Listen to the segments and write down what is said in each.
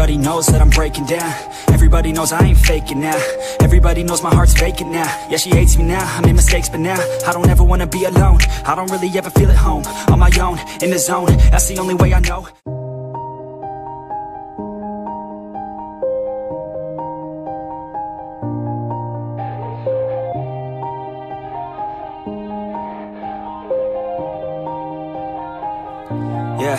Everybody knows that I'm breaking down. Everybody knows I ain't faking now. Everybody knows my heart's vacant now. Yeah, she hates me now, I made mistakes but now I don't ever wanna be alone. I don't really ever feel at home. On my own, in the zone, that's the only way I know. Yeah.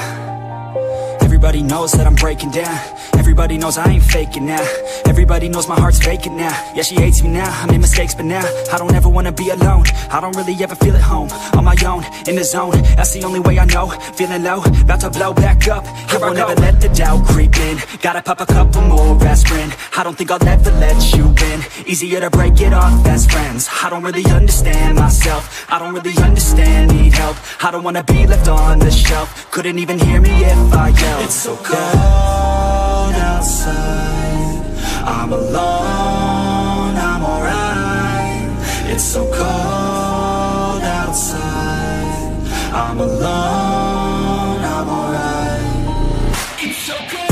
Everybody knows that I'm breaking down. Everybody knows I ain't faking now. Everybody knows my heart's vacant now. Yeah, she hates me now, I made mistakes but now I don't ever wanna be alone. I don't really ever feel at home. On my own, in the zone, that's the only way I know. Feeling low, about to blow back up. Here I won't ever let the doubt creep in. Gotta pop a couple more aspirin. I don't think I'll ever let you in. Easier to break it off best friends. I don't really understand myself. I don't really understand, need help. I don't wanna be left on the shelf. Couldn't even hear me if I yelled. It's so cold outside, I'm alone, I'm alright. It's so cold outside, I'm alone, I'm alright. It's so cold.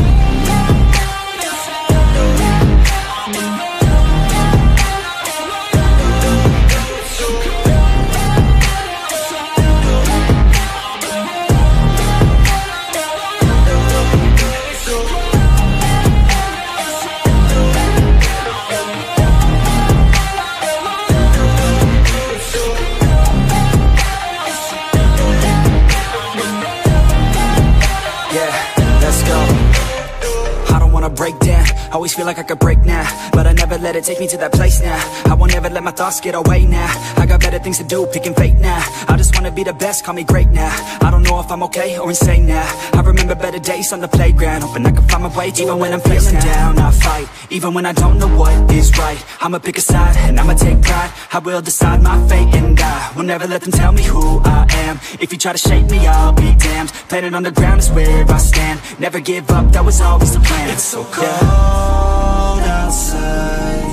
Break down, always feel like I could break now, but I never let it take me to that place now. I won't ever let my thoughts get away now. I got better things to do, picking fate now. I just wanna be the best, call me great now. I don't know if I'm okay or insane now. I remember better days on the playground, hoping I can find my way. Even when I'm feeling down, I fight. Even when I don't know what is right, I'ma pick a side and I'ma take pride. I will decide my fate and I will never let them tell me who I am. If you try to shake me, I'll be damned. Planet on the ground is where I stand. Never give up, that was always the plan. It's so cold outside,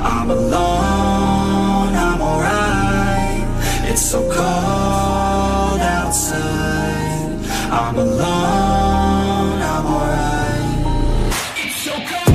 I'm alone, I'm alright. It's so cold outside, I'm alone, I'm alright. It's so cold.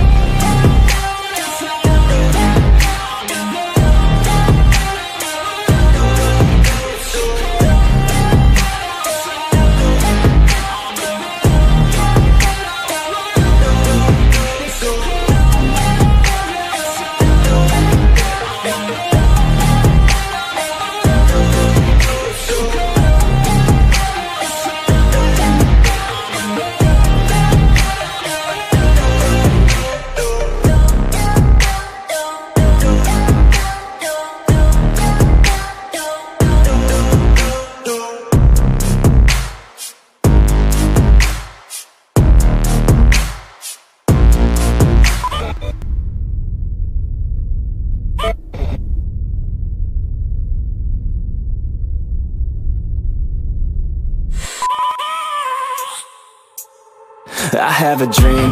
I have a dream,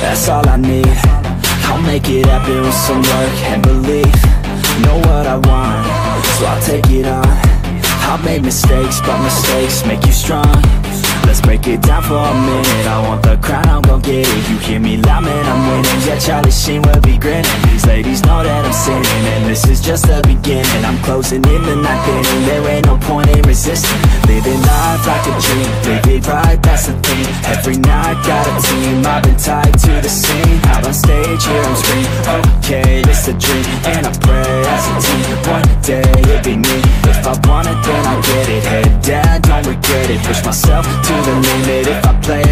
that's all I need. I'll make it happen with some work and belief. Know what I want, so I'll take it on. I've made mistakes, but mistakes make you strong. Let's break it down for a minute. I want the crown, I'm gon' get it. You hear me loud, man, I'm winning. Yeah, Charlie Sheen will be grinning. These ladies know that I'm sinning, and this is just the beginning. I'm closing in the night inning. There ain't no point in resisting. Living life like a dream, live it right, that's the thing. Every night, got a team, I've been tied to the scene. Out on stage, hear them scream, okay, it's a dream. And I pray as a team, one day it'll be me. If I want it, then I get it. Head down, don't regret it. Push myself to the limit. If I play